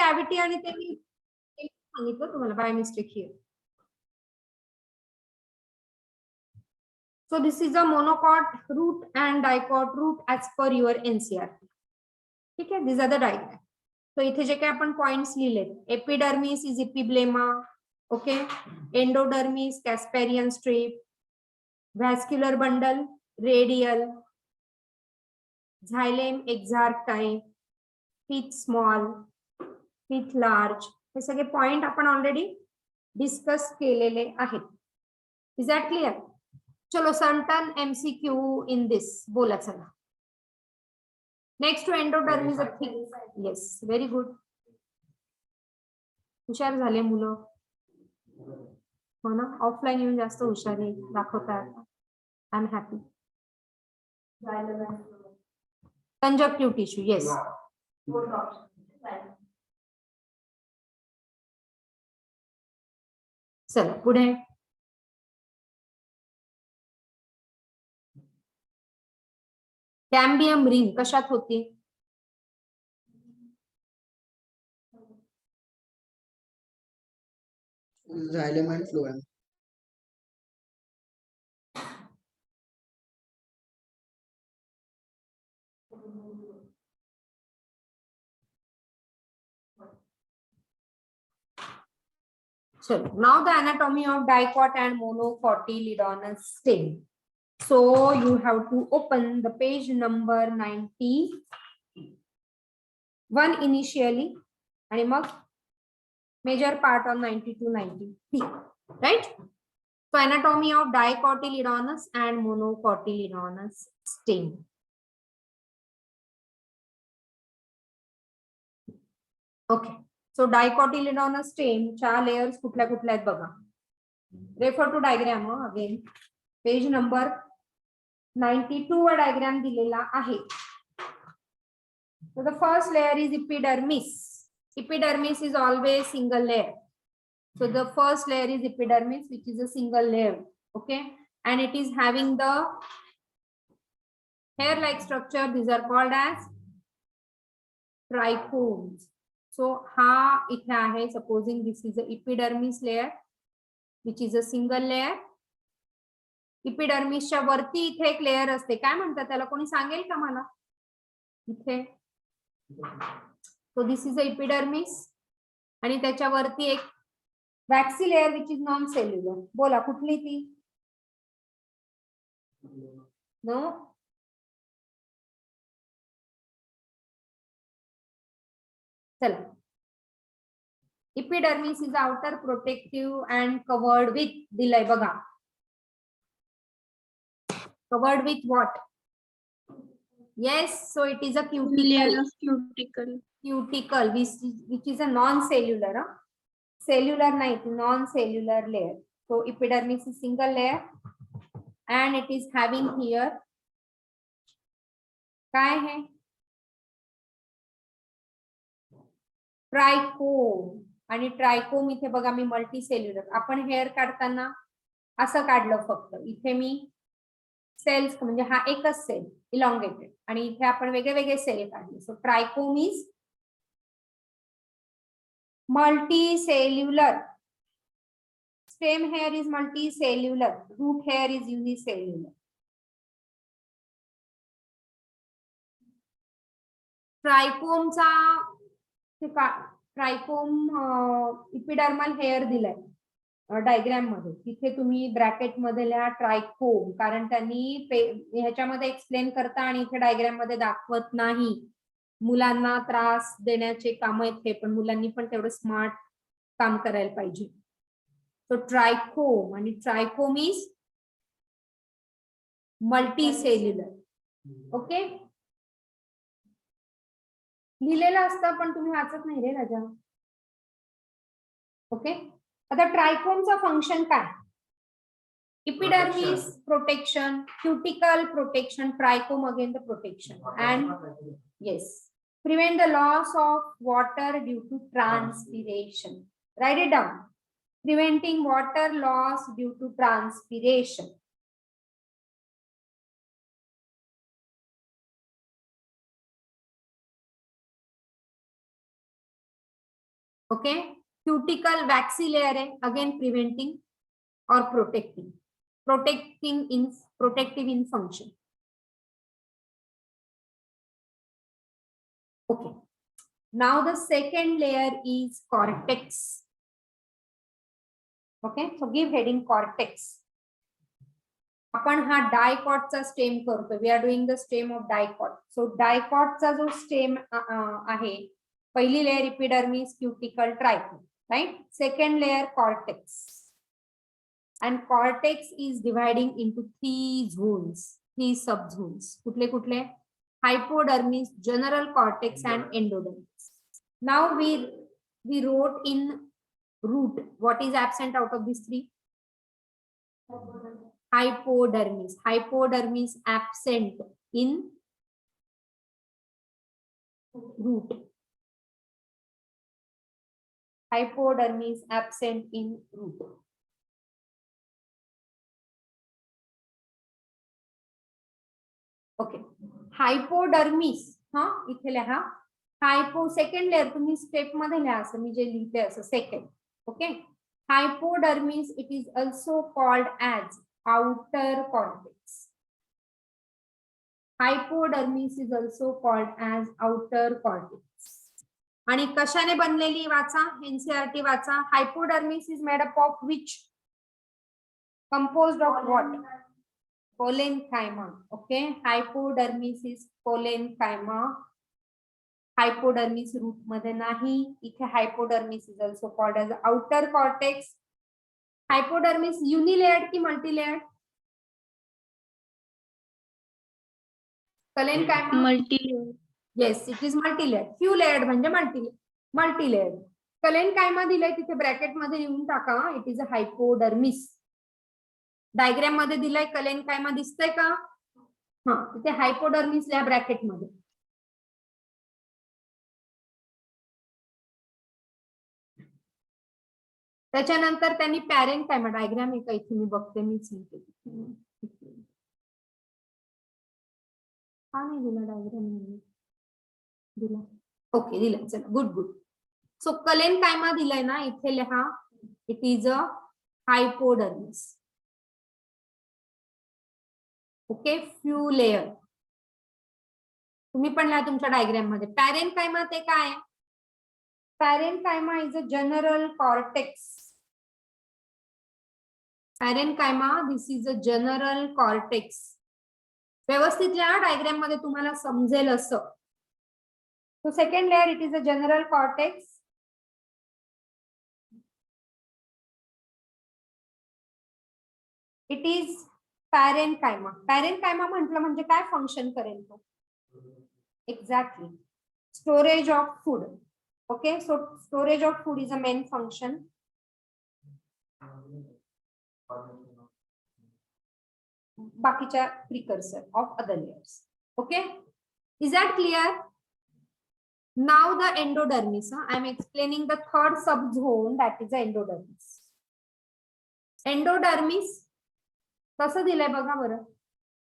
Cavity आणि ते मी सांगितलं तुम्हाला by mistake here. So this is a monocot root and dicot root as per your NCERT. ठीक आहे, these are the diagram. So इथे जे काही आपण पॉइंट्स लिहिलेत, epidermis is epiblema, okay, endodermis Casparian strip, vascular bundle radial, xylem exarch type, pith small, pith large, हे सगळे point आपण ऑलरेडी डिस्कस केलेले आहेत. Is that clear? चलो सर्टन MCQ इन दिस बोला चला. Next to endodermis thick. Yes, very good. हुशार झाले मुलं, हो ना. ऑफलाईन येऊन जास्त हुशारी दाखवतात. I am happy. Conjunctive tissue, yes. चला पुढे. कॅम्बियम रिंग कशात होती? Xylem and phloem. So now the anatomy of dicot and monocotyledonous stem. So you have to open the page number 91 initially and mug major part on 90 to 93, right? So anatomy of dicotyledonous and monocotyledonous stem. Okay. So dicotyledonous stem च्या layers कुठल्या कुठल्या आहेत बघा. Refer to diagram again. Page number 92 वा diagram दिलेला आहे. So the first layer is epidermis. Epidermis is always single layer. So the first layer is epidermis, which is a single layer. Okay. And it is having the hair-like structure. These are called as trichomes. So ha इथे आहे, supposing this is a epidermis layer, which is a single layer. Epidermis च्या वरती इथे एक layer असते, काय म्हणतात त्याला, कोणी सांगेल का मला? इथे. So this is a epidermis आणि त्याच्यावरती एक waxy layer which is non cellular. बोला कुठली ती? No. चला. Epidermis is outer protective and covered with, दिलंय बघा. Covered with what? Yes, so it is a cuticle. Cuticle, which is a non-cellular. Cellular नहीं, non-cellular layer. So epidermis is single layer, and it is having here. काय है? ट्रायकोम. आणि ट्रायकोम इथे बघा मी multi cellular. आपण hair काढताना असं काढलं फक्त. इथे मी सेल्स म्हणजे हा एकच सेल इलॉंगेटेड आणि इथे आपण वेगळे वेगळे सेल काढले. So trichome is multicellular. Stem hair is multicellular. Root hair is unicellular. ट्रायकोमचा ट्रायकोम इपिडर्मल हेअर दिलाय डायग्राम मध्ये. तिथे तुम्ही ब्रॅकेट मध्ये लिहा ट्रायकोम, कारण त्यांनी ह्याच्यामध्ये एक्सप्लेन करता आणि इथे डायग्राम मध्ये दाखवत नाही. मुलांना त्रास देण्याचे काम आहेत हे, पण मुलांनी पण तेवढं स्मार्ट काम करायला पाहिजे. तो ट्रायकोम आणि ट्रायकोम इज मल्टीसेल्युलर. ओके, लिहिलेलं असतं पण तुम्ही वाचत नाही रे राजा. ओके, आता ट्रायकोमचा फंक्शन काय? Epidermis protection, cuticle protection, trichome again the protection, and yes, prevent the loss of water due to transpiration. Write it down. Preventing water loss due to transpiration. Okay, cuticle waxy layer आहे, again preventing और protective in function. Okay. Now the second layer is cortex. Okay, so give heading cortex. आपण हा डायकॉटचा stem करतो. We are doing the stem of dicot. So डायकॉटचा जो stem आहे, पहिली layer epidermis, cuticle, trichome, right. Second layer cortex, and cortex is dividing into 3 zones, 3 subzones. कुठले कुठले? Hypodermis, general cortex, and endodermis. Now we wrote in root what is absent out of these 3. Hypodermis. Hypodermis absent in root. Hypodermis absent in root. Okay, hypodermis, हा इथे लिहा. Hypo second layer तुम्ही step मध्ये लिहा, असं मी जे लिहिते असं second. Okay, hypodermis it is also called as outer cortex. Hypodermis is also called as outer cortex. आणि कशाने बनलेली वाचा, एनसीईआरटी वाचा. Hypodermis is made up of which, composed of what? Parenchyma. Okay, hypodermis is parenchyma. Hypodermis root मध्ये नाही. इथे hypodermis is also called as outer cortex. Hypodermis unilayered की multilayered? Parenchyma multi-layered. yes, it is multilayered. Few layered म्हणजे multilayered. Parenchyma दिलंय तिथे bracket मध्ये लिहून टाका. It is a hypodermis. Diagram मध्ये दिलाय कलेनकायमा, दिसतंय का? हा, तिथे हायपोडर्मिस लिहा ब्रॅकेट मध्ये. त्याच्यानंतर त्यांनी पॅरेन्कायमा, डायग्राम आहे का इथे मी बघते, मीच हा नाही दिला डायग्राम, दिला. ओके, दिला. चला, गुड. सो कलेनकायमा दिलाय ना, इथे लिहा. It is a hypodermis. Okay, few layer. तुम्ही पण लिहा तुमच्या डायग्राम मध्ये. पॅरेन्कायमा ते काय? Parenchyma is a general cortex. Parenchyma this is a general cortex. व्यवस्थित लिहा डायग्राम मध्ये, तुम्हाला समजेल असं. So second layer it is a general cortex. It is parenchyma. Parenchyma म्हटलं म्हणजे काय फंक्शन करेल तो? Exactly, storage of food. Okay, so storage of food is a main function. बाकीच्या precursor of other layers. Okay, is that clear? Now the endodermis. I am explaining the third sub zone, that is the endodermis. Endodermis कसं दिलंय बघा बरं.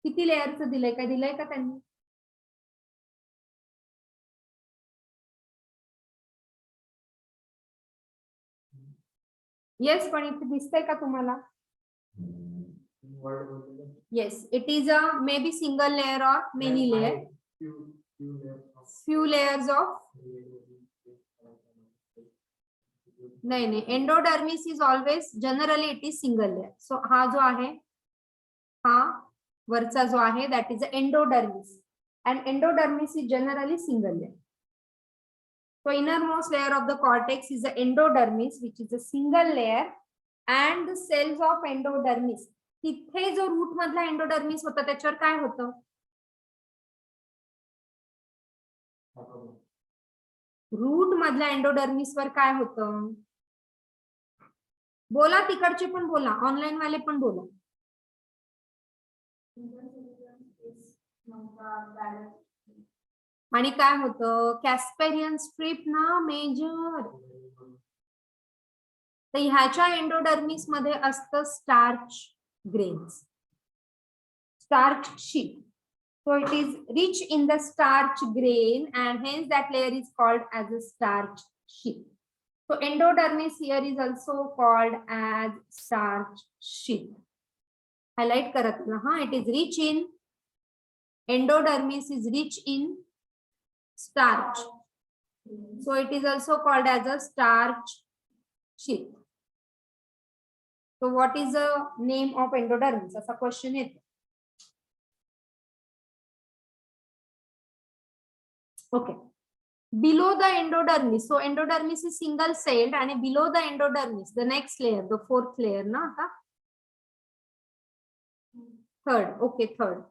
किती लेयरचं दिलंय, काय दिलंय का त्यांनी? येस, पण इथे दिसतंय का तुम्हाला? Yes, it is a may be single layer or many layer. Few layers of, नाही, endodermis is always generally it is single layer. So हा जो आहे, हा वरचा जो आहे, that is endodermis. And endodermis is generally single layer. So innermost layer of the cortex is the endodermis, which is a single layer, and the cells of endodermis. तिथे जो route मधला एंडोडर्मिस होता त्याच्यावर काय होतं? रूट मधल्या endodermis वर काय होतं? बोला, तिकडचे पण बोला, ऑनलाईन वाले पण बोला. आणि काय होतं? कॅस्पेरियन स्ट्रिप ना मेजर. तर ह्याच्या एंडोडर्मिस मध्ये असतं starch grains, starch sheet. So it is rich in the starch grain and hence that layer is called as a starch sheet. So endodermis here is also called as starch sheath. Highlight करत ना हा. It is rich in endodermis is rich in starch. So it is also called as a starch sheath. So what is the name of endodermis? असा question येतो. Okay. Below the endodermis, so endodermis is single celled, and below the endodermis, the next layer, the fourth layer, na? Third, okay, third.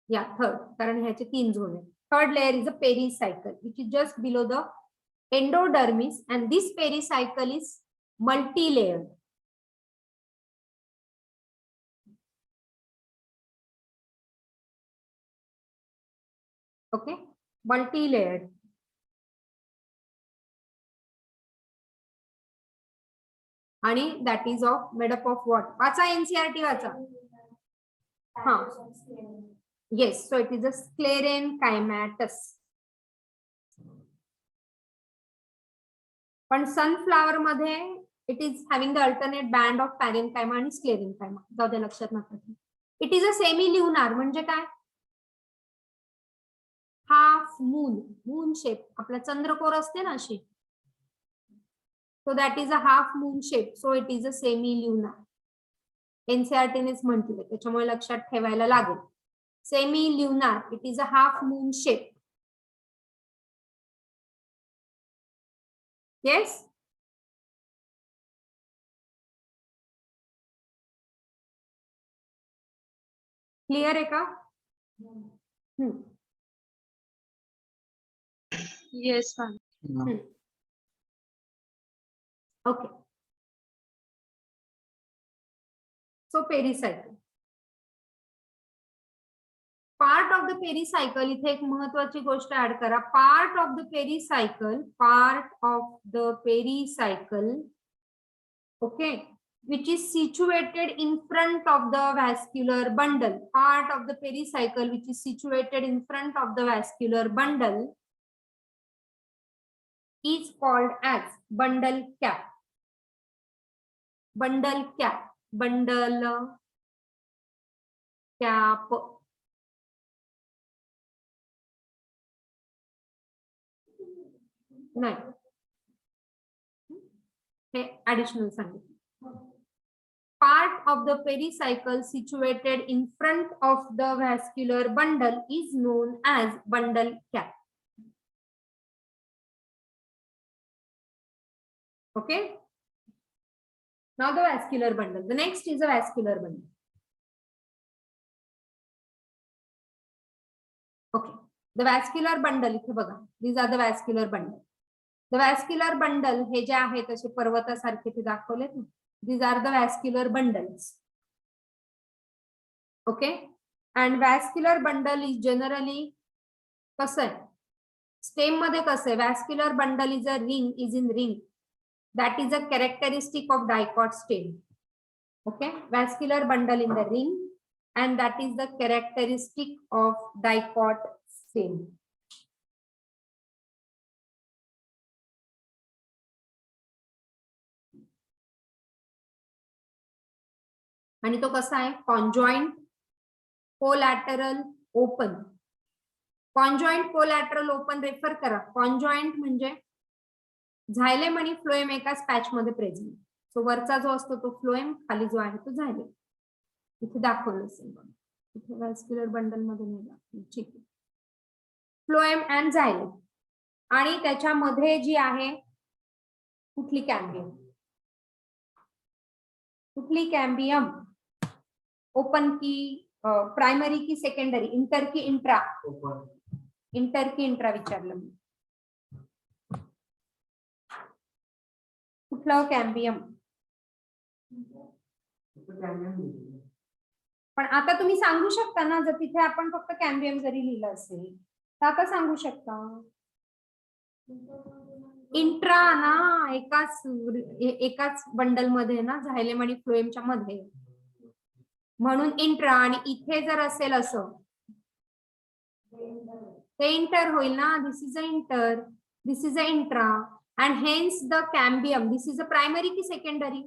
Yeah, third. कारण ह्याचे 3 zone. Third layer is a pericycle, which is just below the endodermis, and this pericycle is multi-layered. Okay, multi-layered. आणि that is of made up of what? वाचा NCERT वाचा. हाँ. Yes, so it is a sclerenchymatous. पण sunflower मध्ये it is having the alternate band of parenchyma आणि sclerenchyma. जाऊ दे लक्षात नका. It is a semi-lunar म्हणजे काय? Half moon, moon shape. आपला चंद्रकोर असते ना अशी. So that is a half moon shape. So it is a semi-lunar. NCERT नेच म्हटले त्याच्यामुळे लक्षात ठेवायला लागेल. Semi-lunar. It is a half moon shape. Yes. Clear है का? Yes, ma'am. Okay. So pericycle. Part of the pericycle, इथे एक महत्वाची गोष्ट ऍड करा. Part of the pericycle, okay, which is situated in front of the vascular bundle. Part of the pericycle which is situated in front of the vascular bundle is called as bundle cap. Bundle cap. Bundle cap. नाही हे additional सांगितलं. Part of the pericycle situated in front of the vascular bundle is known as bundle cap. Okay. Now the vascular bundle. The next is a vascular bundle. Okay. The vascular bundle इथे बघा. These are the vascular bundle. The vascular bundle हे जे आहेत असे पर्वतासारखे ते दाखवलेत ना. These are the vascular bundles. Okay. And vascular bundle is generally कसं आहे? Stem मध्ये कसं आहे? Vascular bundle is a ring, is in ring. That is a characteristic of dicot stem. Okay. Vascular bundle in the ring, and that is the characteristic of dicot stem. आणि तो कसा आहे? Conjoint, collateral, open. Conjoint, collateral, open refer करा. Conjoint म्हणजे झायलेम आणि phloem एकाच patch मध्ये present. So वरचा जो असतो तो फ्लोएम, खाली जो आहे तो झायलेम. इथे दाखवलं असेल बघा. इथे व्हॅस्क्युलर बंडल मध्ये नाही दाखवलं. ठीक आहे. Phloem and xylem. आणि त्याच्यामध्ये जी आहे कुठली कॅम्बियम? कुठली कॅम्बियम? ओपन की प्रायमरी की सेकंडरी? इंटर की इंट्रा? इंटर की इंट्रा विचारलं मी. कुठलं कॅम्बियम? पण आता तुम्ही सांगू शकता ना, जर तिथे आपण फक्त कॅम्बियम जरी लिहिलं असेल तर आता सांगू शकता. इंट्रा ना, एकाच बंडल मध्ये ना, झायलेम आणि फ्लोएमच्या मध्ये, म्हणून इंट्रा. आणि इथे जर असेल असं ते इंटर होईल ना. This is a inter, this is a intra. and hence the cambium. This is a primary की secondary?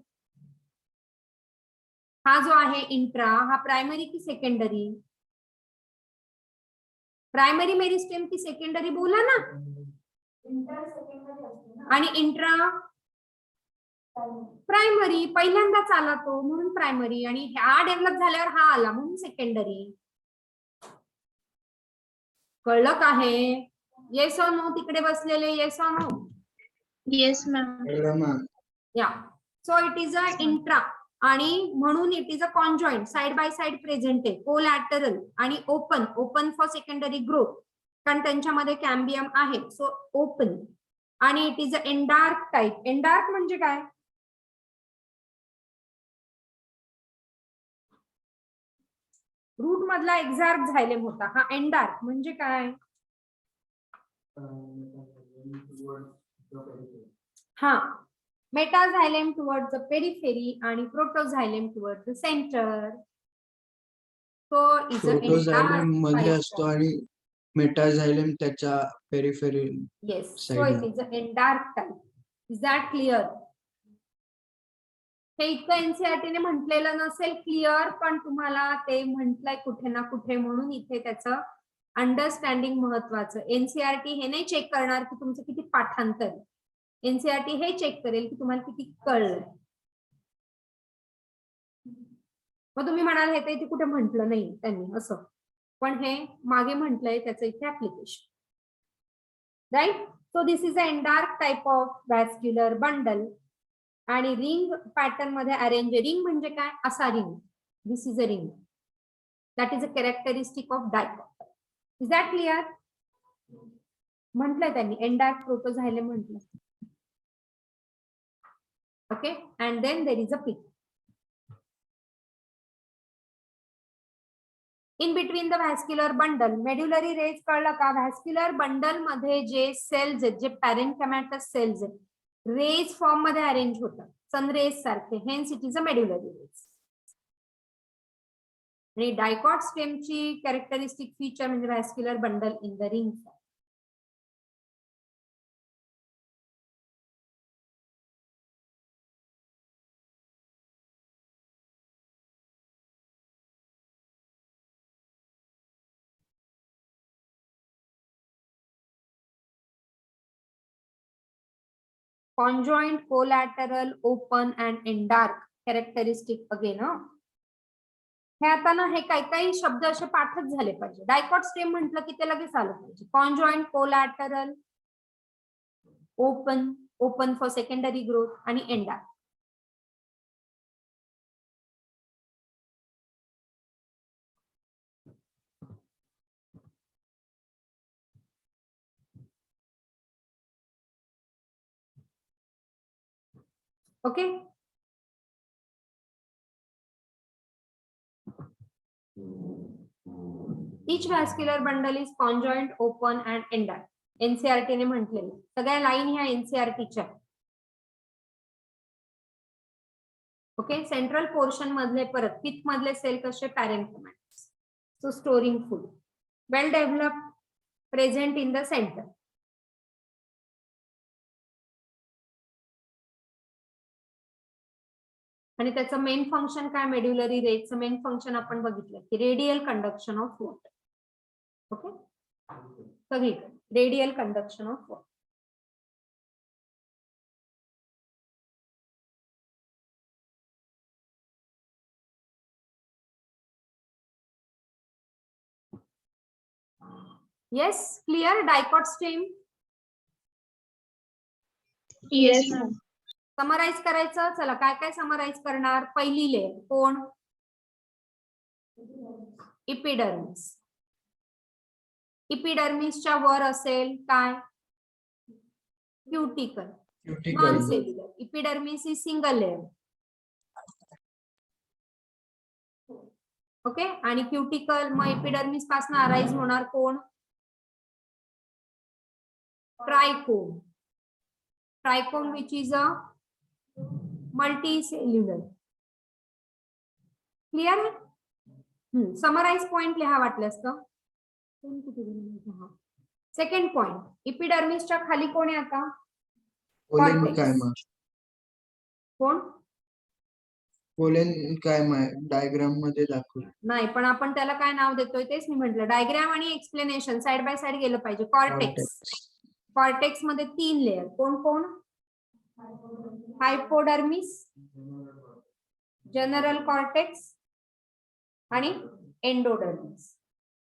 हा जो आहे इंट्रा हा प्रायमरी की सेकंडरी? प्रायमरी मेरिस्टेम की सेकंडरी बोला ना. आणि इंट्रा प्रायमरी पहिल्यांदाच आला तो म्हणून प्रायमरी, आणि हा डेव्हलप झाल्यावर हा आला म्हणून सेकंडरी. कळलं का हे? येस ऑर नो तिकडे बसलेले? Yes or no? Yes ma'am. Yeah. So it is a intra, आणि म्हणून it is a conjoint, side by side present आहे. कोलॅटरल आणि open. Open for secondary growth, कारण त्यांच्यामध्ये कॅम्बियम आहे. So open. आणि it is a endarch type. Endarch म्हणजे काय? रूट मधला एक्झार्क झायलेम होता. हा एंडार्क म्हणजे काय? हा, मेटाझायलेम टुवर्ड्स द पेरिफेरी आणि protoxylem towards the centre. So is a protoxylem मध्ये असतो आणि मेटाझायलेम त्याच्या periphery. Yes. So it is a endarch type. Is that clear? हे इतकं एनसीईआरटी ने म्हटलेलं नसेल क्लिअर, पण तुम्हाला ते म्हटलंय कुठे ना कुठे, म्हणून इथे त्याचं अंडरस्टँडिंग महत्वाचं. एनसीईआरटी हे नाही चेक करणार की तुमचं किती पाठांतर. एनसीईआरटी हे चेक करेल की तुम्हाला किती कळलंय. मग तुम्ही म्हणाल हे तर इथे कुठे म्हटलं नाही त्यांनी असं, पण हे मागे म्हटलंय त्याचं इथे application. Right. So this is a endarch type of vascular bundle. आणि रिंग पॅटर्न मध्ये अरेंज. रिंग म्हणजे काय? असा ring. This is a ring. That is a characteristic of dicot. Is that clear? म्हटलंय त्यांनी एंडार्क प्रोटोझायलेम म्हटलं. Okay. And then there is a pith. In between the vascular bundle. Medullary rays कळलं का? Vascular bundle मध्ये जे cells आहेत, जे parenchymatous cells आहेत, रेज फॉर्म मध्ये अरेंज होतात, सनरेज सारखे. Hence it is a medullary rays. आणि डायकॉट स्टेमची कॅरेक्टरिस्टिक फीचर म्हणजे vascular bundle in the ring. Conjoint, collateral, open and endark characteristic again. हे आता ना हे काही शब्द असे पाठच झाले पाहिजे. डायकॉट स्टेम म्हटलं की ते लगेच आलं पाहिजे. Conjoint, collateral, open, open for secondary growth आणि endarch. Okay. Each vascular bundle is conjoint, open and endark. NCERT ने म्हटलेलं. सगळ्या लाईन ह्या एनसीईआरटीच्या. ओके. सेंट्रल पोर्शन मधले परत फिफ्थ मधले सेल कसे? Parenchymatous. So storing food. Well developed, present in the centre. आणि त्याचं मेन फंक्शन काय? मेड्युलरी रेजचं मेन फंक्शन आपण बघितलं की radial conduction of water. Okay. सगळीकडे radial conduction of water. Yes. Clear? Dicot stem. Yes ma'am. Summarise करायचं. चला काय काय समराइज करणार? पहिली लेयर कोण? इपिडर्मिस. इपिडर्मिसच्या वर असेल काय? Cuticle. Non cellular. Epidermis is single layer. Okay. आणि क्युटिकल. मग इपिडर्मिस पासून अराइज होणार कोण? Trichome. Trichome which is a multicellular. Clear? Summarise point लिहा वाटल्यास तर. Second point. इपिडर्मिसच्या खाली कोण आहे आता? कोलेनकायमा. कोण? कोलेनकायमा डायग्राम मध्ये दाखवलं. नाही, पण आपण त्याला काय नाव देतोय तेच मी म्हटलं. डायग्राम आणि एक्सप्लेनेशन साइड बाय साइड गेलं पाहिजे. कॉर्टेक्स. कॉर्टेक्स मध्ये 3 लेअर. कोण कोण? हायपोडर्मिस, जनरल कॉर्टेक्स आणि endodermis.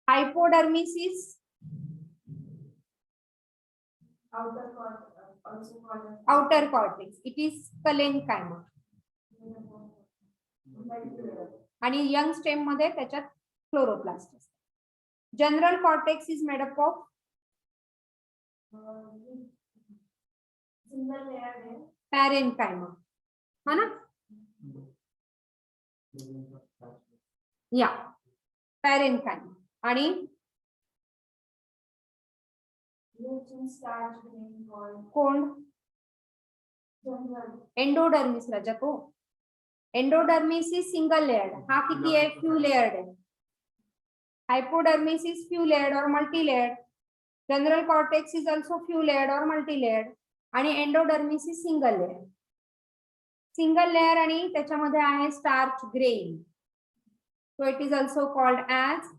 Hypodermis is outer cortex. It is parenchyma. आणि यंग स्टेम मध्ये त्याच्यात क्लोरोप्लास्ट असते. General cortex is made up of parenchyma, है ना? या parenchyma. आणि कोण? एंडोडर्मिस राजा. तो एंडोडर्मिस इज सिंगल लेयर्ड. हा किती आहे? फ्यू लेयर्ड आहे. Hypodermis is few layered or multi layered. General cortex is also few layered or multi layered. आणि endodermis is single layer. Single layer आणि त्याच्यामध्ये आहे starch grain. So it is also called as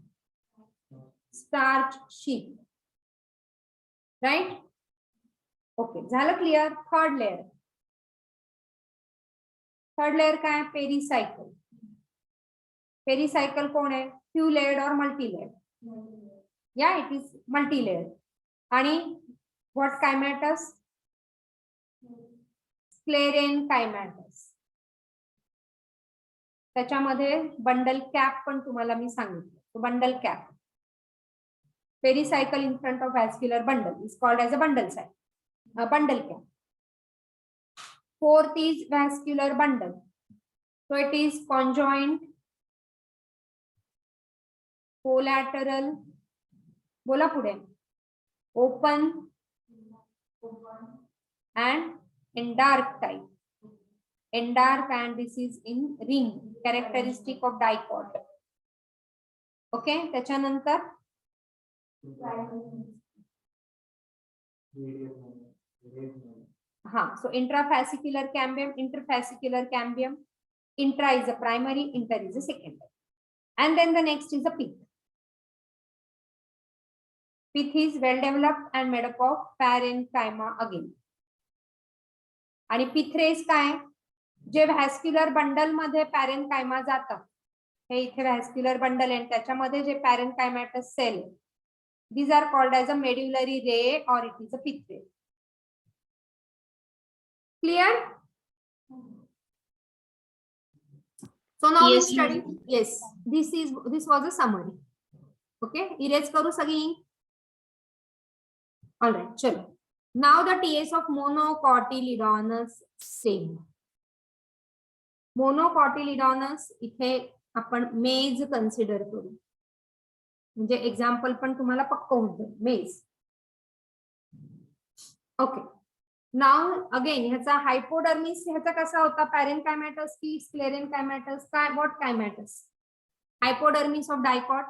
starch sheath. Right? Okay, झालं clear. Third layer. Third layer काय? Pericycle. Pericycle कोण आहे? Few layered or multi layered. या it is multi layer. आणि what chymatous? Sclerenchymatous. त्याच्यामध्ये bundle cap पण तुम्हाला मी सांगितलं. Bundle cap. Pericycle in front of vascular bundle is called as a bundle site, a bundle cap. Fourth is vascular bundle. So it is conjoint, collateral, बोला पुढे, open and endark type. Endark, and this is in ring, characteristic of dicot. Okay, त्याच्यानंतर so intrafascicular cambium, interfascicular cambium. Intra is a primary, inter is a secondary. And then the next is a pith. Pith is well developed and made up of parenchyma again. आणि pith rays काय? जे vascular bundle मध्ये पॅरेनकायमा जातं. हे इथे vascular bundle आहे, त्याच्यामध्ये जे पॅरेनकायमॅटस sale, these are called as a medullary ray or it is a pith ray. Clear? So now we study. Yes, this was a summary. Okay, erase करू सगळी. All right, चलो. Now the TS of monocotyledonous stem. Monocotyledonous इथे आपण मेज consider करू. म्हणजे example पण तुम्हाला पक्क होतं. मेज. ओके, नाउ अगेन ह्याचा हायपोडर्मिस ह्याचा कसा होता? पॅरेनकायमॅटस की स्क्लेरेनकायमॅटस? काय? What chymatous? Hypodermis of dicot.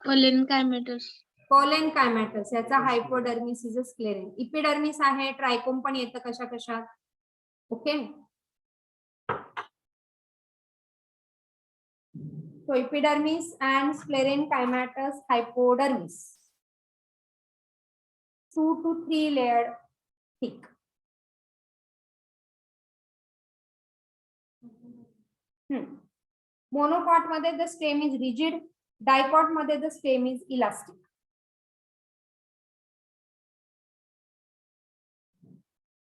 Collenchymatous. Collenchymatous याचा हायपोडर्मिस इज अ स्क्लेरेन. इपिडर्मिस आहे, ट्रायकोम पण येतं कशा कशात. Okay, so epidermis and sclerenchymatous hypodermis, 2 to 3 layer thick. Monocot मध्ये the stem is rigid, dicot मध्ये the stem is elastic.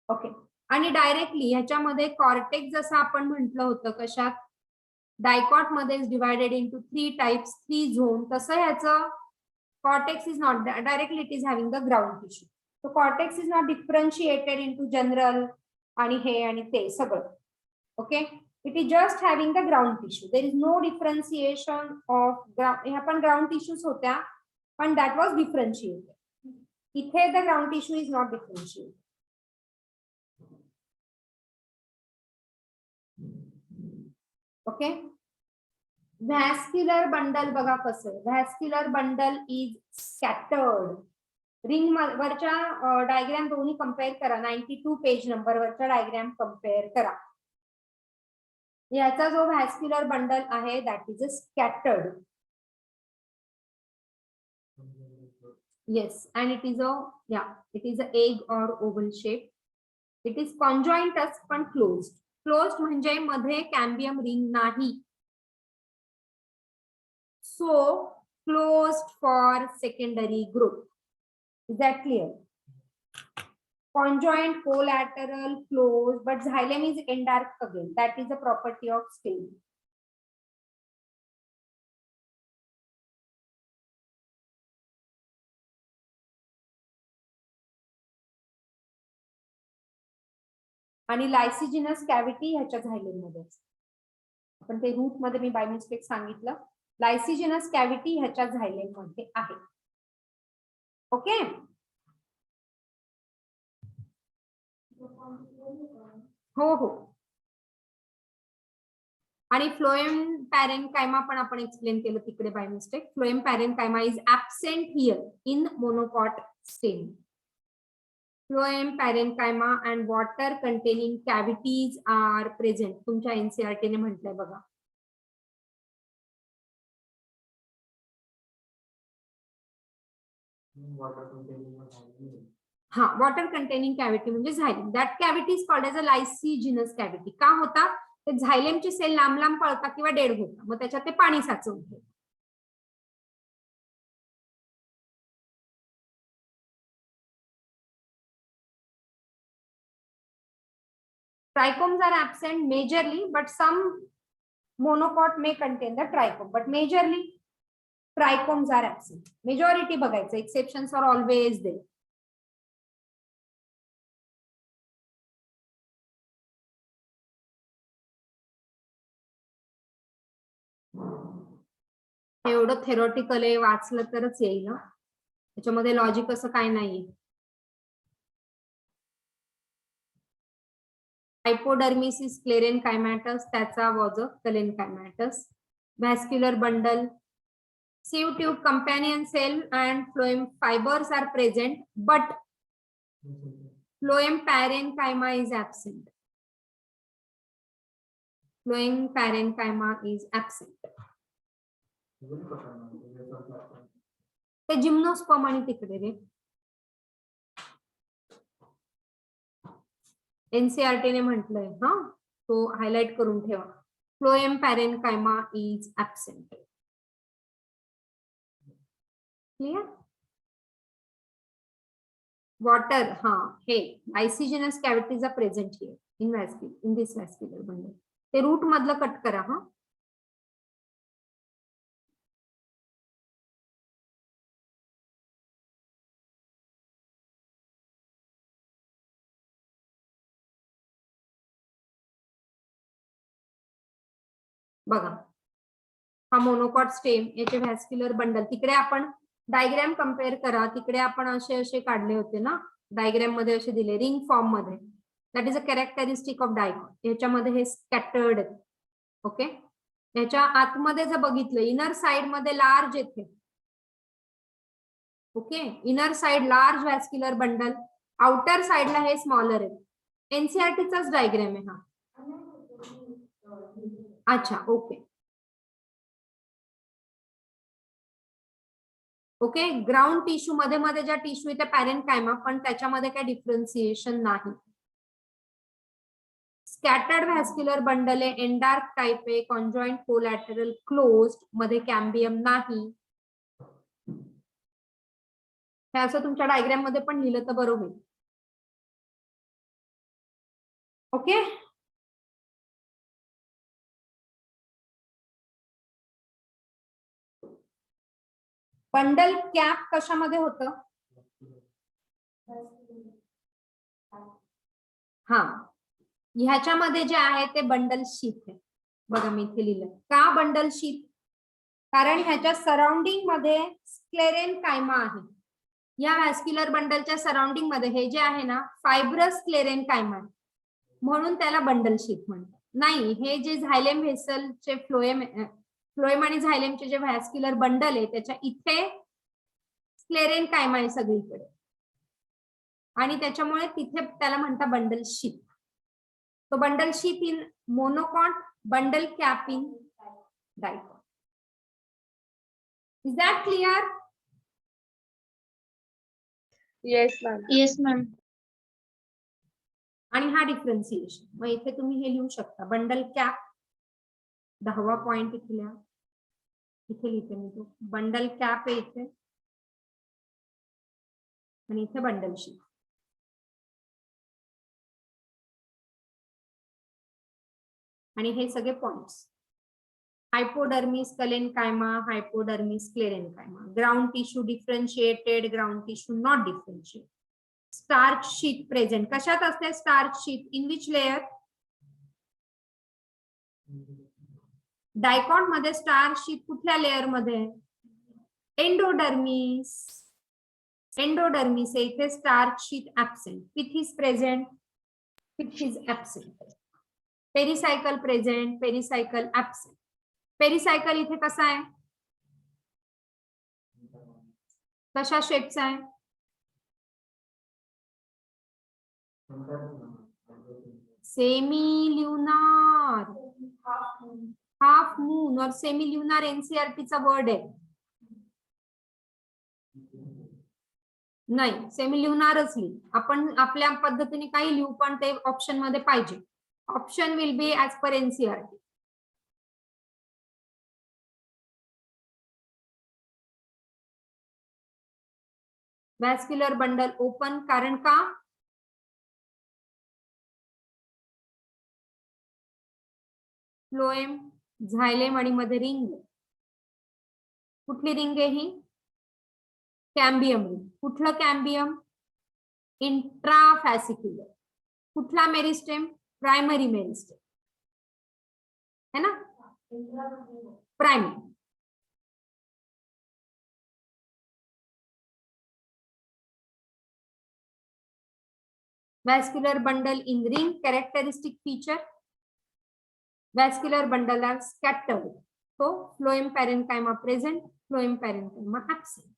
Okay, आणि directly ह्याच्यामध्ये कॉर्टेक्स जसं आपण म्हटलं होतं कशात? डायकॉट मध्ये is divided into 3 types, 3 zone. तसं ह्याचं cortex is not directly, it is having the ground tissue. So cortex is not differentiated into general आणि हे आणि ते सगळं. Okay, it is just having the ground tissue. There is no differentiation of ह्या पण ground tissues होत्या, पण that was differentiated. इथे the ground tissue is not differentiated. Okay, vascular bundle बघा कसं. Vascular bundle is scattered. Ring वरच्या diagram दोन्ही compare करा. 92 पेज नंबर वरच्या डायग्राम कम्पेअर करा. याचा जो व्हॅस्क्युलर बंडल आहे that is a scattered. Yes, and it is a egg or oval shape. It is conjointous पण closed. Closed म्हणजे मध्ये कॅम्बियम रिंग नाही. So closed for secondary growth. Is that clear? Conjoint, collateral, closed, but xylem is endarked again. That is a property of stem. आणि लायसिजिनस cavity ह्याच्या झायलेम मध्ये आपण ते route मध्ये मी बाय मिस्टेक सांगितलं. लायसिजिनस कॅव्हिटी ह्याच्या झायलेम मध्ये आहे. ओके. हो हो. आणि फ्लोएम पॅरेन्कायमा पण आपण एक्सप्लेन केलं तिकडे by mistake. Phloem parenchyma is absent here in monocot stem. Phloem parenchyma and water containing cavities are present. तुमच्या NCERT ने म्हटलंय बघा. हा, वॉटर कंटेनिंग कॅव्हिटी म्हणजे xylem. That cavity is called as a lysigenous cavity. का होता? ते झायलेमचे sale लांब लांब पळतात किंवा डेड होतात, मग त्याच्यात ते पाणी साचवून ठेवतात. Trichomes are absent majorly, but some monocot may contain the trichome, but majorly trichomes are absent. Majority बघायचं, exceptions are always there. एवढं थेरॉटिकल आहे, वाचलं तरच येईल ना, त्याच्यामध्ये लॉजिक असं काय नाहीये. हायपोडर्मिस इज स्क्लेरेनकायमॅटस, त्याचा was a collenchymatous. Vascular bundle, sieve tube, companion cell and phloem fibers are present, but phloem parenchyma is absent. Phloem parenchyma is absent. ते जिम्नोस्पर्म आणि तिकडे रे NCERT ने म्हटलंय, हा तो हायलाइट करून ठेवा. Phloem parenchyma is absent. Clear? Water, ha, hey, lysigenous cavities are present here in this vascular bundle. ते रूट मधलं कट करा. हा, बघा हा मोनोकॉट स्टेम, याचे व्हॅस्क्युलर बंडल. तिकडे आपण डायग्राम कम्पेअर करा, तिकडे आपण असे काढले होते ना डायग्राम मध्ये, असे दिले रिंग फॉर्म मध्ये. That is a characteristic of dicot. याच्यामध्ये हे स्कॅटर्ड. ओके. याच्या आतमध्ये जर बघितलं, इनर साइड मध्ये लार्ज येते. Okay, inner side large vascular bundle, outer साइडला हे स्मॉलर आहे. NCERTचाच डायग्राम आहे हा. अच्छा, ओके ओके. ग्राउंड टिश्यू मध्ये मध्ये ज्या टिश्यू आहे त्या पॅरेन्कायमा, पण त्याच्यामध्ये काही डिफरन्सिएशन नाही. स्कॅटर्ड व्हॅस्क्युलर बंडल आहे, एंडार्क टाइप आहे, कॉन्जॉइंट, कोलॅटरल, क्लोज्ड, मध्ये कॅम्बियम नाही. हे असं तुमच्या डायग्राम मध्ये पण लिहिलं तर बरं होईल. ओके. बंडल कॅप कशामध्ये होतं? हा, ह्याच्यामध्ये जे आहे ते बंडल शीथ आहे. बघा मी इथे लिहिलं. का बंडल शीथ? कारण ह्याच्या सराउंडिंग मध्ये स्क्लेरेनकायमा आहे. या व्हॅस्क्युलर बंडलच्या सराउंडिंग मध्ये हे जे आहे ना फायब्रस स्क्लेरेनकायमा, म्हणून त्याला बंडल शीथ म्हणतात. नाही, हे जे झायलेम व्हेसलचे फ्लोएम आणि झायलेमचे जे व्हॅस्क्युलर बंडल आहे त्याच्या इथे स्क्लेरेनकायमा आहे सगळीकडे आणि त्याच्यामुळे तिथे त्याला म्हणता बंडल शीथ. तो bundle sheath in monocot, bundle cap in dicot. Is that clear? Yes ma'am. Yes ma'am. आणि हा डिफरन्सिएशन. मग इथे तुम्ही हे लिहू शकता बंडल कॅप, 10वा पॉइंट इथे लिहा. इथे लिहिते मी तो बंडल कॅप आहे इथे आणि इथे बंडल शीट. आणि हे सगळे points. Hypodermis, collenchyma, hypodermis, sclerenchyma. Ground tissue differentiated, ground tissue not differentiated. Starch sheath present. कशात असते starch sheath? In which layer? Dicot मध्ये स्टार्च शीट कुठल्या लेयर मध्ये? एंडोडर्मिस. एंडोडर्मिस इथे starch sheath absent. Pith is present, pith is absent. Pericycle present, pericycle absent. Pericycle इथे कसा आहे? कशा शेपचा आहे? Semi lunar, half moon or semi lunar NCERT चा वर्ड आहे. नाही, सेमी ल्युनारच लिहू आपण. आपल्या पद्धतीने काही लिहू पण ते ऑप्शन मध्ये पाहिजे. Option will be as per NCERT. Vascular bundle open, कारण का? फ्लोएम, झायलेम आणि मध्ये रिंग. कुठली रिंग आहे ही? Cambium ring. कुठलं कॅम्बियम? इंट्राफॅसिक्युलर. कुठला मेरिस्टेम? प्रायमरी मेरिस्टेम है ना, primary. Vascular bundle in ring, characteristic feature. Vascular bundle are scattered. So phloem parenchyma present, phloem parenchyma absent.